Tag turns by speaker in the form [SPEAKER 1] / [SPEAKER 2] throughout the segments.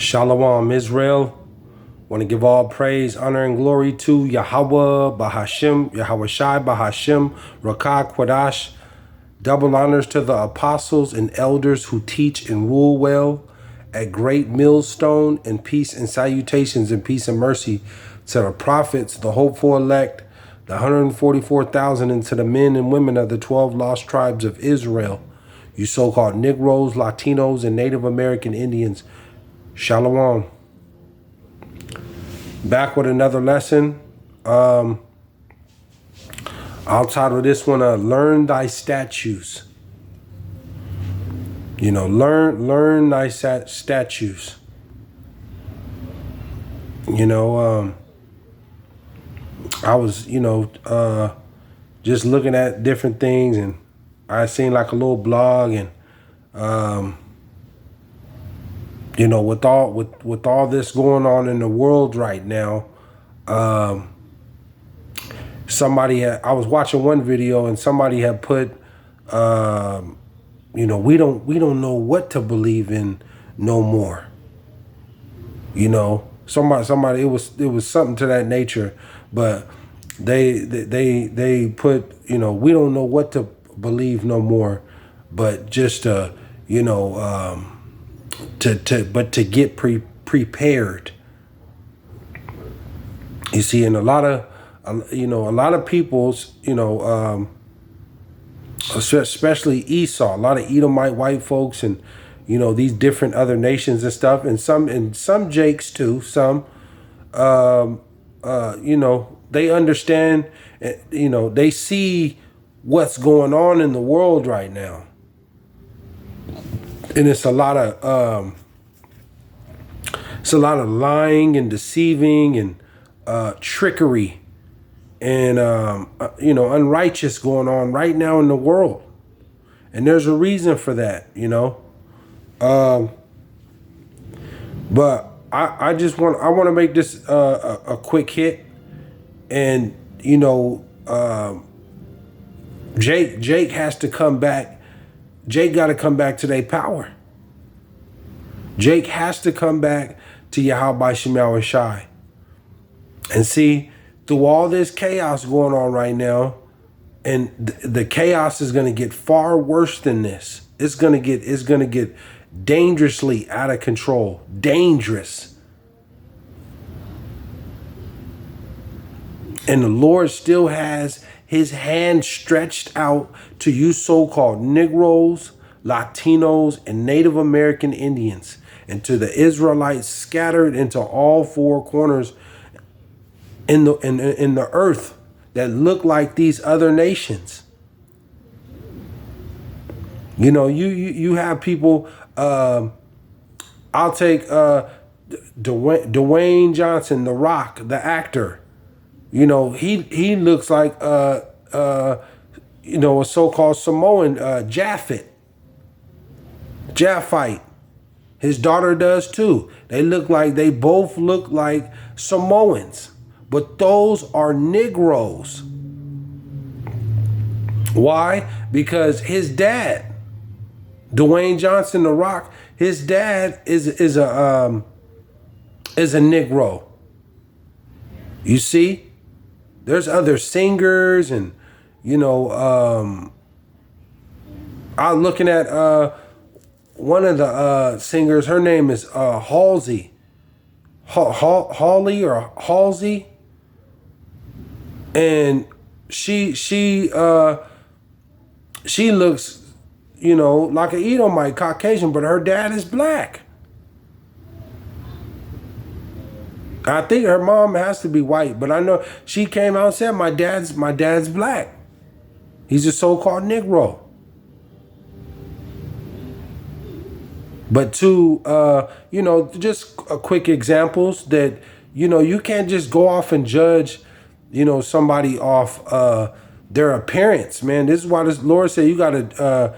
[SPEAKER 1] Shalom, Israel. Want to give all praise, honor, and glory to Yahawah, BASHAM, YAHAWAHSHI, BASHAM, Rakah, Quadash. Double honors to the apostles and elders who teach and rule well at great millstone, and peace and salutations and peace and mercy to the prophets, the hopeful elect, the 144,000, and to the men and women of the 12 lost tribes of Israel, you so-called Negroes, Latinos, and Native American Indians. Shalom. Back with another lesson. I'll title this one, Learn Thy Statutes. You know, learn thy statutes. You know, I was, just looking at different things, and I seen like a little blog, and with all this going on in the world right now, I was watching one video, and somebody had put, we don't know what to believe in no more. Somebody it was something to that nature, but they put, we don't know what to believe no more, but just to get prepared. You see, and a lot of people's, especially Esau, a lot of Edomite white folks, and these different other nations and stuff, and some Jakes too. Some, they understand. They see what's going on in the world right now, and it's a lot of lying and deceiving and trickery and unrighteous going on right now in the world, and there's a reason for that, but I want to make this a quick hit, and Jake has to come back. Jake got to come back to their power. Jake has to come back to YAHAWAHSHI. And see, through all this chaos going on right now, and the chaos is going to get far worse than this. It's going to get dangerously out of control. Dangerous. And the Lord still has his hand stretched out to you so-called Negroes, Latinos, and Native American Indians, and to the Israelites scattered into all four corners in the earth that look like these other nations. You have people. I'll take Dwayne Johnson, The Rock, the actor. He looks like a so-called Samoan, Japhite. His daughter does too. They both look like Samoans, but those are Negroes. Why? Because his dad, Dwayne Johnson, The Rock, his dad is a Negro. You see, there's other singers, and I'm looking at one of the singers. Her name is Halsey, Hawley or Halsey, and she looks, like an Edomite, Caucasian, but her dad is black. I think her mom has to be white, but I know she came out and said, my dad's black. He's a so-called Negro. But just quick examples that, you can't just go off and judge, somebody off their appearance, man. This is why the Lord said you got to,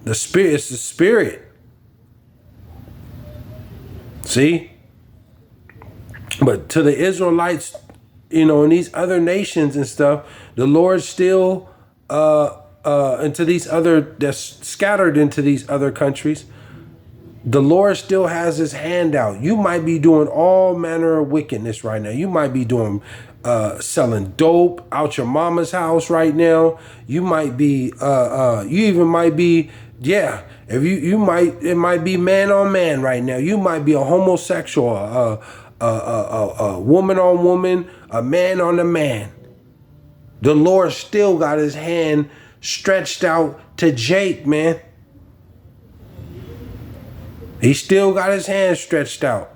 [SPEAKER 1] the spirit, it's the spirit. See? But to the Israelites, and these other nations and stuff, the Lord still, into these other, that's scattered into these other countries, The Lord still has his hand out. You might be doing all manner of wickedness right now. You might be doing selling dope out your mama's house right now. You might be you even might be, yeah, if you might, it might be man on man right now. You might be a homosexual, a woman on woman, a man on a man. The Lord still got his hand stretched out to Jake, man. He still got his hand stretched out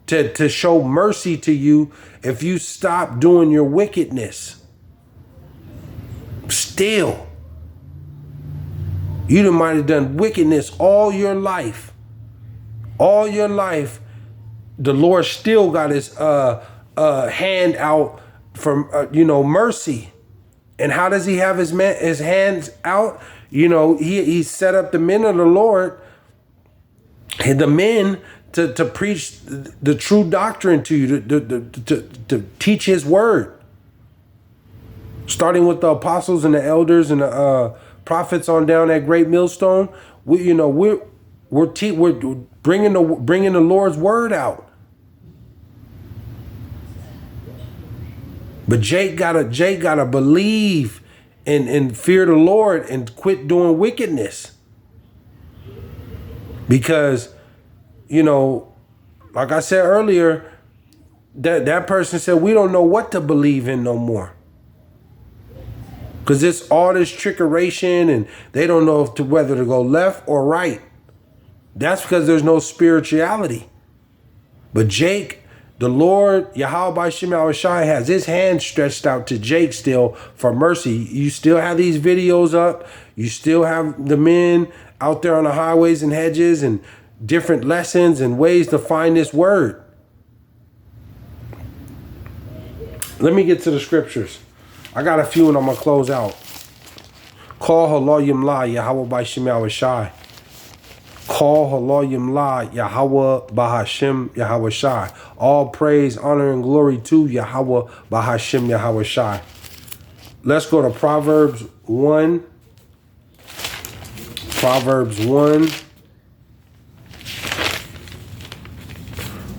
[SPEAKER 1] to show mercy to you if you stop doing your wickedness. Still. You might have done wickedness all your life. All your life, the Lord still got his hand out from mercy. And how does he have his hands out? He set up the men of the Lord, and the men to preach the true doctrine to you, to teach his word. Starting with the apostles and the elders and the prophets on down at Great Millstone, we're bringing the Lord's word out. But Jake gotta believe and fear the Lord and quit doing wickedness. Because, like I said earlier, that person said we don't know what to believe in no more. Because it's all this trickeration and they don't know whether to go left or right. That's because there's no spirituality. But Jake, the Lord, YAHAWAHSHI, has his hand stretched out to Jake still for mercy. You still have these videos up. You still have the men out there on the highways and hedges and different lessons and ways to find this word. Let me get to the scriptures. I got a few and I'm going to close out. Call Haloyim La YAHAWAHSHI. Call Haloyim La YAHAWAHSHI. All praise, honor, and glory to YAHAWAHSHI. Let's go to Proverbs 1. Proverbs 1.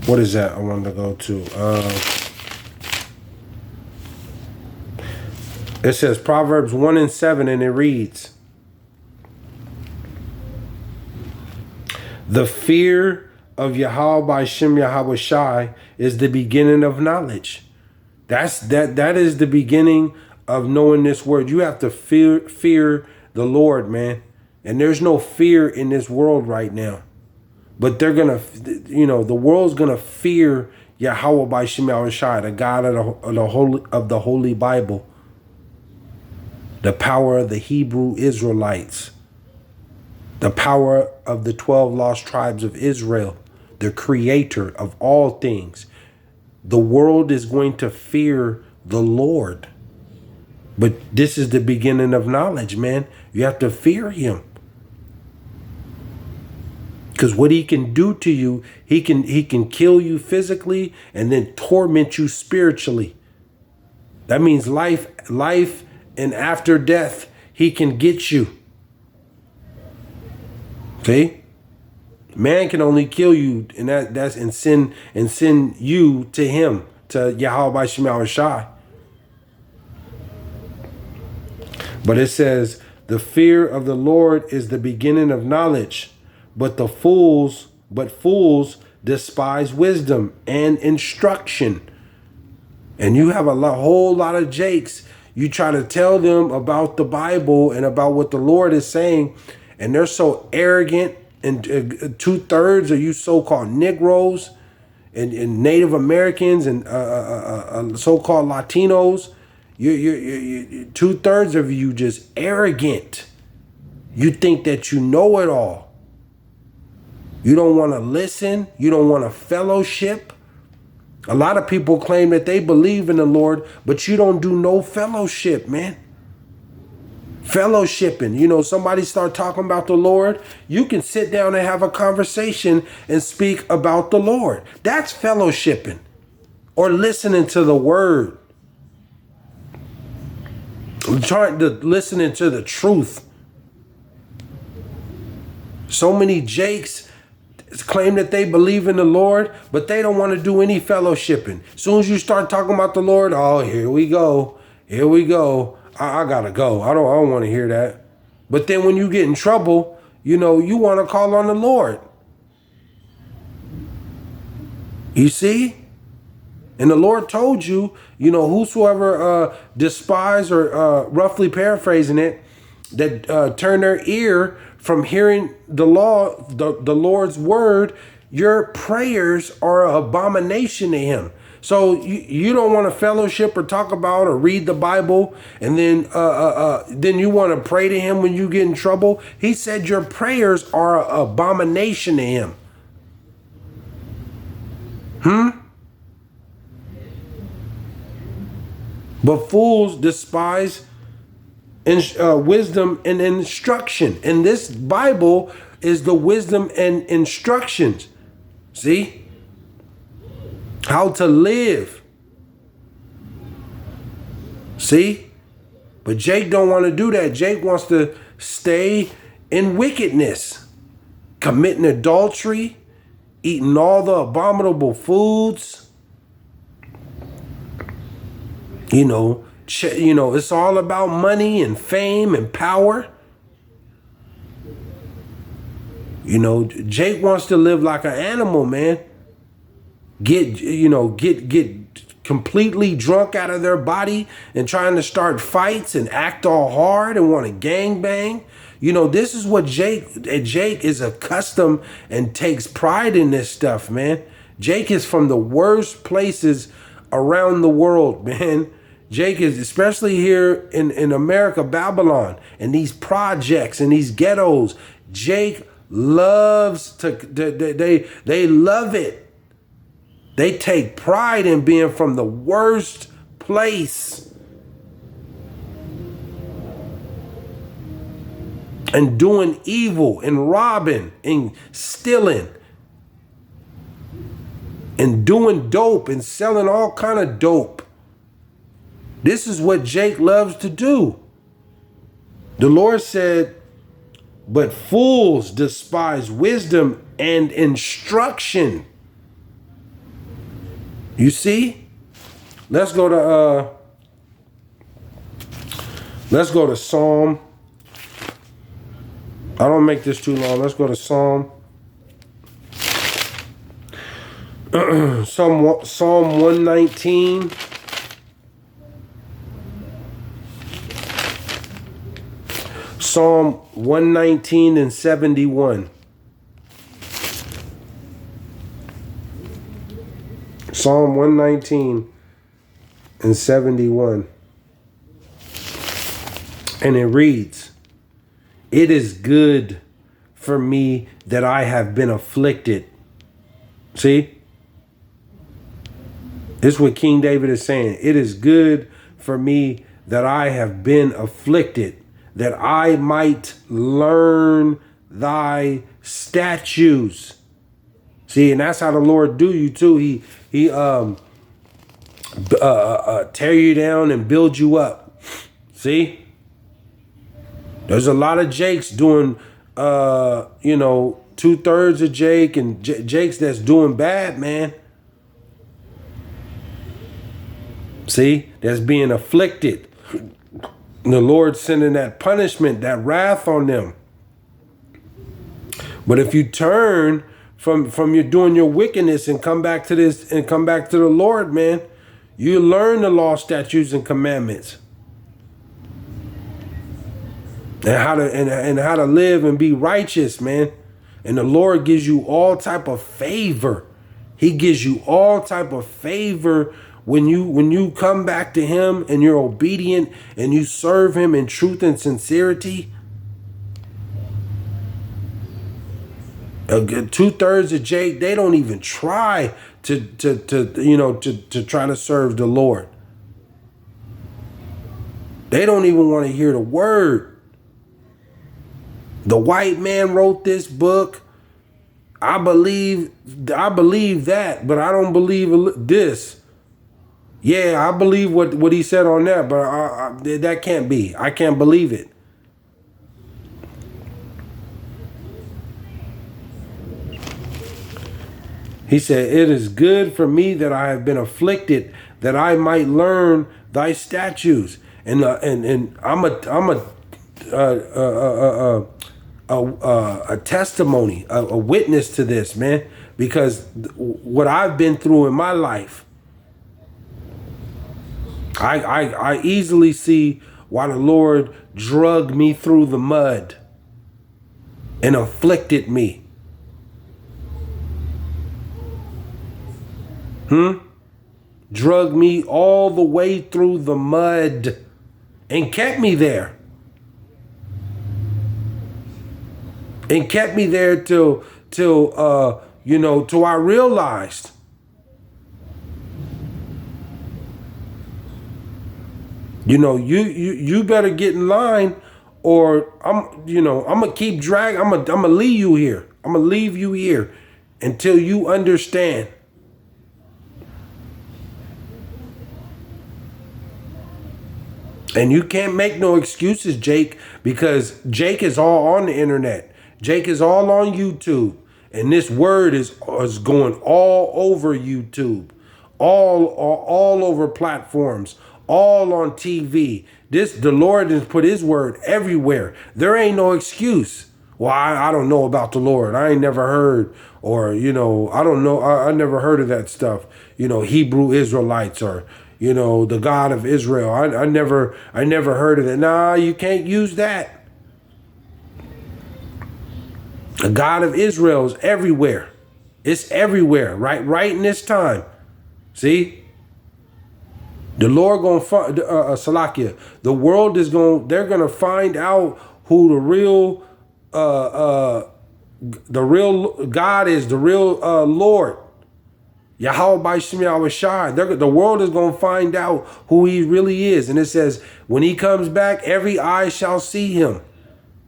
[SPEAKER 1] What is that I wanted to go to? It says Proverbs 1 and 7, and it reads, the fear of YAHAWAHSHI is the beginning of knowledge. That is the beginning of knowing this word. You have to fear the Lord, man. And there's no fear in this world right now. But they're going to, the world's going to fear YAHAWAHSHI, the God of the Holy Bible. The power of the Hebrew Israelites. The power of the 12 lost tribes of Israel. The creator of all things. The world is going to fear the Lord. But this is the beginning of knowledge, man. You have to fear him. Because what he can do to you, he can kill you physically and then torment you spiritually. That means life and after death, he can get you. See? Man can only kill you, and that's send you to him, to YAHAWAHSHI. But it says, the fear of the Lord is the beginning of knowledge, but fools despise wisdom and instruction. And you have a whole lot of Jakes. You try to tell them about the Bible and about what the Lord is saying, and they're so arrogant. And 2/3 of you so-called Negroes and Native Americans and so-called Latinos, you 2/3 of you just arrogant. You think that you know it all. You don't want to listen. You don't want to fellowship. A lot of people claim that they believe in the Lord, but you don't do no fellowship, man. Fellowshipping, somebody start talking about the Lord, you can sit down and have a conversation and speak about the Lord. That's fellowshipping or listening to the word. Listening to the truth. So many Jakes, claim that they believe in the Lord, but they don't want to do any fellowshipping. As soon as you start talking about the Lord, oh, here we go. Here we go. I gotta go. I don't want to hear that. But then when you get in trouble, you want to call on the Lord. You see? And the Lord told you, whosoever despise, or roughly paraphrasing it, that turn their ear from hearing the law, the Lord's word, your prayers are an abomination to him. So you don't want to fellowship or talk about or read the Bible, and then you want to pray to him when you get in trouble. He said your prayers are an abomination to him. But fools despise wisdom and instruction. And this Bible is the wisdom and instructions. See? How to live. See? But Jake don't want to do that. Jake wants to stay in wickedness, committing adultery, eating all the abominable foods. It's all about money and fame and power. Jake wants to live like an animal, man. Get completely drunk out of their body and trying to start fights and act all hard and want to gang bang. This is what Jake is accustomed and takes pride in this stuff, man. Jake is from the worst places around the world, man. Jake is, especially here in America, Babylon, and these projects and these ghettos. Jake loves they love it. They take pride in being from the worst place and doing evil and robbing and stealing and doing dope and selling all kind of dope. This is what Jake loves to do. The Lord said, but fools despise wisdom and instruction. You see? Let's go to Psalm. I don't make this too long. Let's go to Psalm. Psalm 119. Psalm 119 and 71. Psalm 119 and 71. And it reads, "It is good for me that I have been afflicted." See? This is what King David is saying. It is good for me that I have been afflicted, that I might learn thy statutes. See, and that's how the Lord do you too. He tear you down and build you up. See? There's a lot of Jakes doing, 2/3 of Jake and Jakes that's doing bad, man. See? That's being afflicted. The Lord sending that punishment, that wrath on them. But if you turn from you doing your wickedness and come back to this and come back to the Lord, man, you learn the law, statutes, and commandments. And how to live and be righteous, man. And the Lord gives you all type of favor. He gives you all type of favor when you come back to him and you're obedient and you serve him in truth and sincerity. 2/3 of Jake, they don't even try to try to serve the Lord. They don't even want to hear the word. The white man wrote this book. I believe that, but I don't believe this. Yeah, I believe what he said on that, but that can't be. I can't believe it. He said, it is good for me that I have been afflicted, that I might learn thy statutes. And I'm a testimony, a witness to this, man, because what I've been through in my life, I easily see why the Lord drugged me through the mud and afflicted me. Drugged me all the way through the mud and kept me there. And kept me there till I realized you better get in line, or I'm gonna keep dragging. I'm gonna leave you here. I'm gonna leave you here until you understand. And you can't make no excuses, Jake, because Jake is all on the internet. Jake is all on YouTube. And this word is going all over YouTube, all over platforms, all on TV. The Lord has put his word everywhere. There ain't no excuse. Well, I don't know about the Lord. I ain't never heard, or, I don't know. I never heard of that stuff. Hebrew Israelites, or, the God of Israel. I never heard of that. Nah, you can't use that. The God of Israel is everywhere. It's everywhere, right in this time. See? The Lord gonna find Salakia. The world is they're gonna find out who the real God is, the real Lord. YAHAWAHSHI. The world is going to find out who he really is. And it says, when he comes back, every eye shall see him.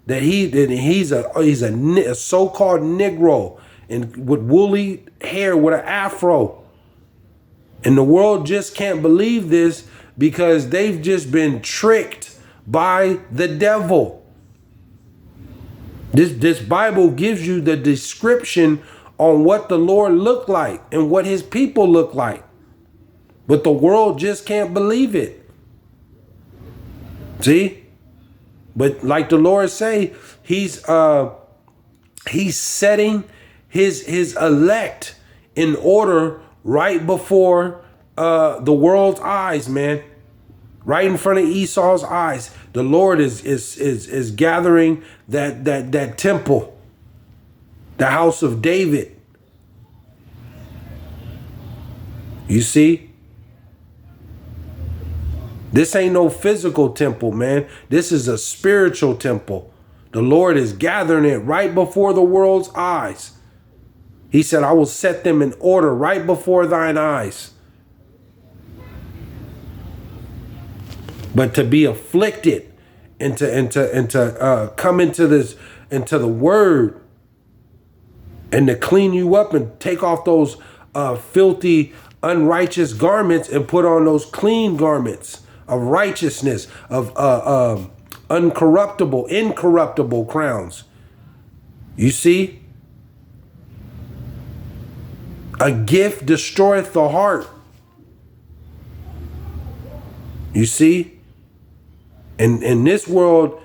[SPEAKER 1] That he's a so-called Negro, and with woolly hair, with an afro. And the world just can't believe this because they've just been tricked by the devil. This Bible gives you the description on what the Lord looked like and what his people look like. But the world just can't believe it. See? But like the Lord say, he's setting his elect in order right before the world's eyes, man. Right in front of Esau's eyes. The Lord is gathering that temple, the house of David. You see? This ain't no physical temple, man. This is a spiritual temple. The Lord is gathering it right before the world's eyes. He said, I will set them in order right before thine eyes. But to be afflicted and to come into the word, and to clean you up and take off those filthy, unrighteous garments and put on those clean garments of righteousness, of incorruptible crowns. You see? A gift destroyeth the heart. You see? In this world,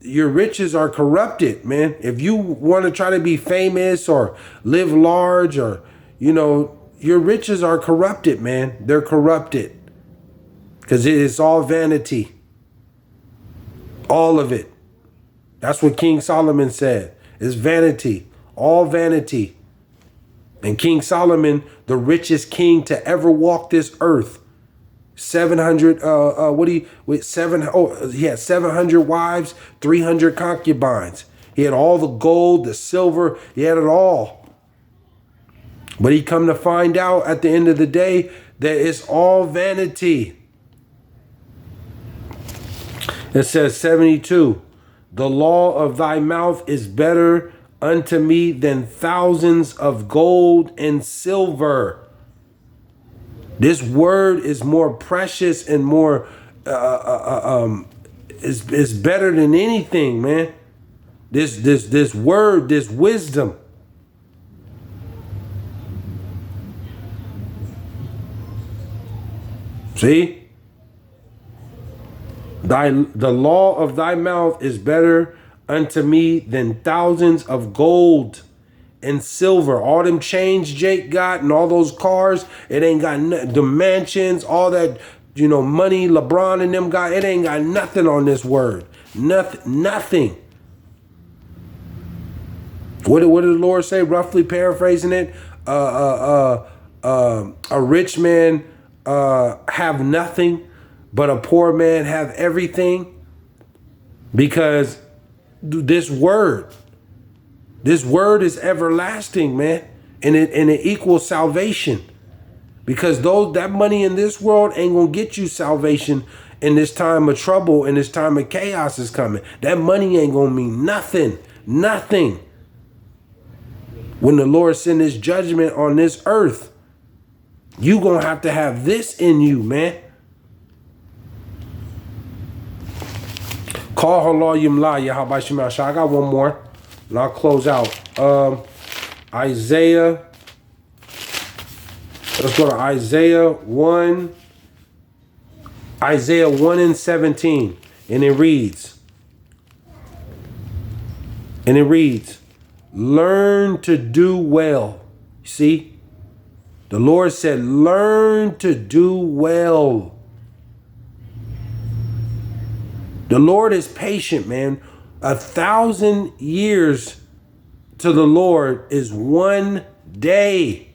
[SPEAKER 1] your riches are corrupted, man. If you want to try to be famous or live large, or, your riches are corrupted, man. They're corrupted. Because it is all vanity. All of it. That's what King Solomon said. It's vanity. All vanity. And King Solomon, the richest king to ever walk this earth. 700, he had 700 wives, 300 concubines. He had all the gold, the silver, he had it all. But he come to find out at the end of the day that it's all vanity. It says 72, the law of thy mouth is better unto me than thousands of gold and silver. This word is more precious and more is better than anything, man. This word, this wisdom. See? The law of thy mouth is better unto me than thousands of gold and silver. All them chains Jake got and all those cars, it ain't got the mansions, all that, you know, money LeBron and them got, it ain't got nothing on this word. Nothing. What did the Lord say? Roughly paraphrasing it, a rich man have nothing, but a poor man have everything. Because this word is everlasting, man, and it equals salvation. Because that money in this world ain't gonna get you salvation in this time of trouble, and this time of chaos is coming. That money ain't gonna mean nothing. When the Lord send his judgment on this earth, you gonna have to have this in you, man. Call Haloyim La Yahawashi. I got one more, and I'll close out. Isaiah. Let's go to Isaiah 1. Isaiah 1 and 17. And it reads. Learn to do well. See? The Lord said, learn to do well. The Lord is patient, man. 1,000 years to the Lord is one day.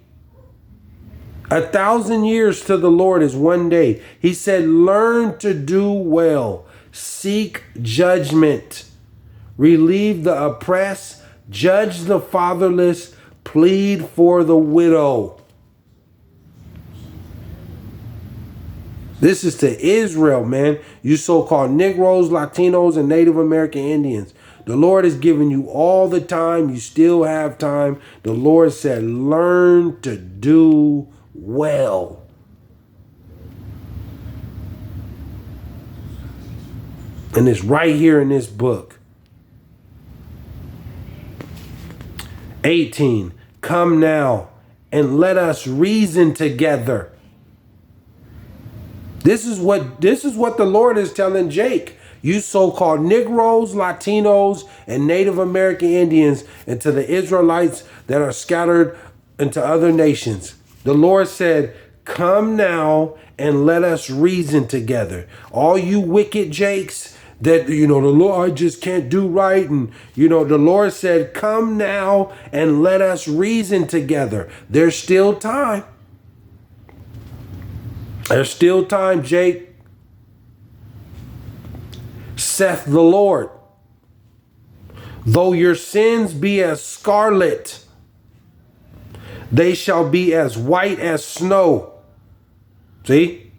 [SPEAKER 1] 1,000 years to the Lord is one day. He said, learn to do well. Seek judgment. Relieve the oppressed. Judge the fatherless. Plead for the widow. This is to Israel, man. You so-called Negroes, Latinos, and Native American Indians. The Lord has given you all the time. You still have time. The Lord said, learn to do well. And it's right here in this book. 18. Come now and let us reason together. This is what the Lord is telling Jake. You so-called Negroes, Latinos, and Native American Indians, and to the Israelites that are scattered into other nations. The Lord said, come now and let us reason together. All you wicked Jakes that, you know, the Lord, I just can't do right. And, you know, the Lord said, come now and let us reason together. There's still time. There's still time, Jake. Saith the Lord, though your sins be as scarlet, they shall be as white as snow. See?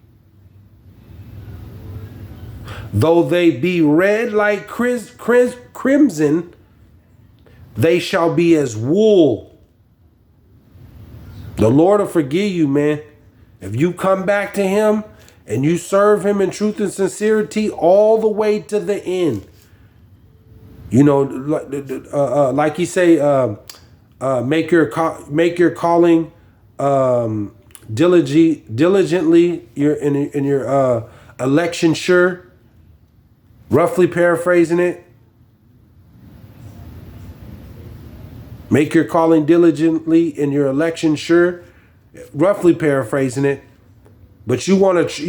[SPEAKER 1] Though they be red like crimson, they shall be as wool. The Lord will forgive you, man. If you come back to him and you serve him in truth and sincerity all the way to the end. You know, like he say, make your calling diligently in your election sure. Roughly paraphrasing it. Make your calling diligently in your election sure. Roughly paraphrasing it. But you want to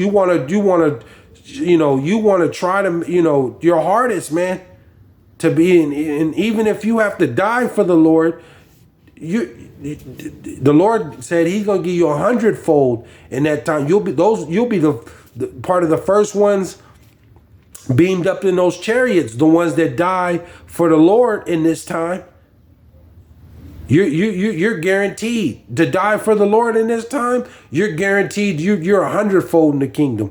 [SPEAKER 1] try to, you know, your hardest, man, to be in. And even if you have to die for the Lord, the Lord said he's going to give you 100-fold in that time. You'll be the part of the first ones beamed up in those chariots, the ones that die for the Lord in this time. You're guaranteed to die for the Lord in this time. You're guaranteed you're 100-fold in the kingdom.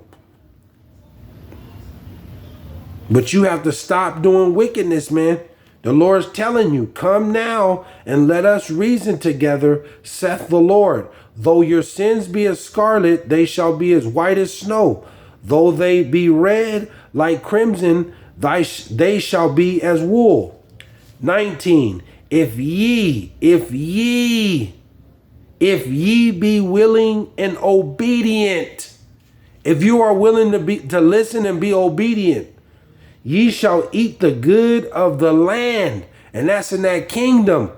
[SPEAKER 1] But you have to stop doing wickedness, man. The Lord's telling you, come now and let us reason together, saith the Lord. Though your sins be as scarlet, they shall be as white as snow. Though they be red like crimson, they shall be as wool. 19. If ye be willing and obedient, If you are willing to listen and be obedient, ye shall eat the good of the land. And that's in that kingdom.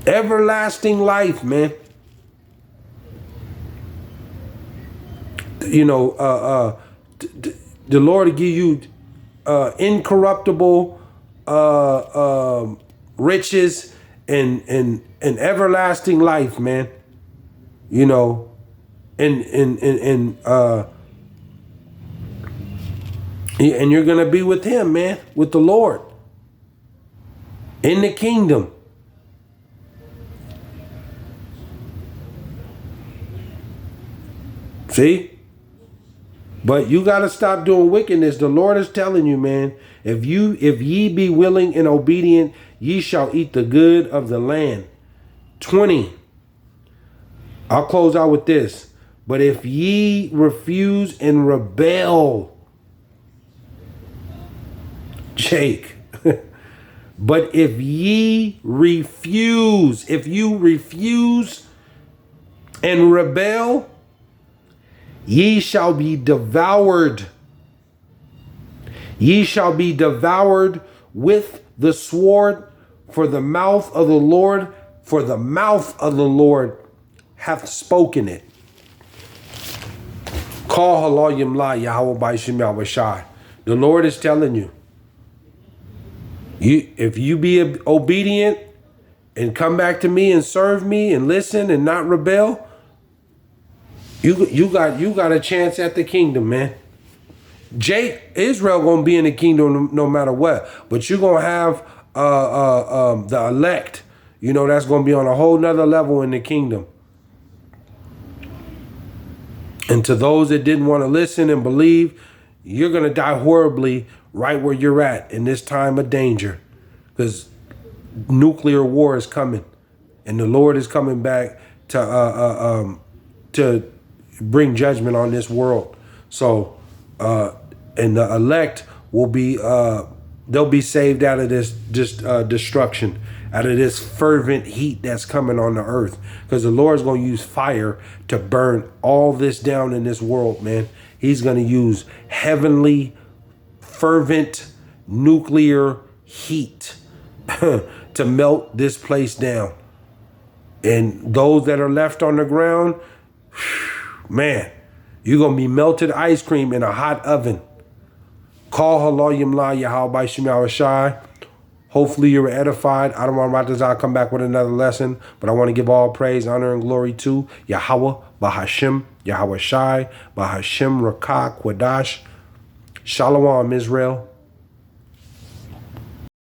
[SPEAKER 1] Everlasting life, man. You know, the Lord will give you incorruptible riches and everlasting life, man. You know, and you're gonna be with Him, man, with the Lord in the kingdom. See? But you got to stop doing wickedness. The Lord is telling you, man, if ye be willing and obedient, ye shall eat the good of the land. 20. I'll close out with this. But if ye refuse and rebel, Jake, but if you refuse and rebel, ye shall be devoured. Ye shall be devoured with the sword, for the mouth of the Lord hath spoken it. Call halayim la YAHAWAHSHI. The Lord is telling you, if you be obedient and come back to me and serve me and listen and not rebel, you got a chance at the kingdom, man. Israel gonna be in the kingdom no matter what, but you're gonna have the elect. You know, that's gonna be on a whole nother level in the kingdom. And to those that didn't want to listen and believe, you're gonna die horribly right where you're at in this time of danger, because nuclear war is coming, and the Lord is coming back to bring judgment on this world. So, and the elect will be, they'll be saved out of this destruction, out of this fervent heat that's coming on the earth, because the Lord's going to use fire to burn all this down in this world, man. He's going to use heavenly, fervent, nuclear heat to melt this place down. And those that are left on the ground, man, you're going to be melted ice cream in a hot oven. Call halayim la YAHAWAHSHI. Hopefully you were edified. I don't want to come back with another lesson, but I want to give all praise, honor, and glory to Yahawah, BASHAM, YAHAWAHSHI, BASHAM, Rakah, Quadash. Shalom, Israel.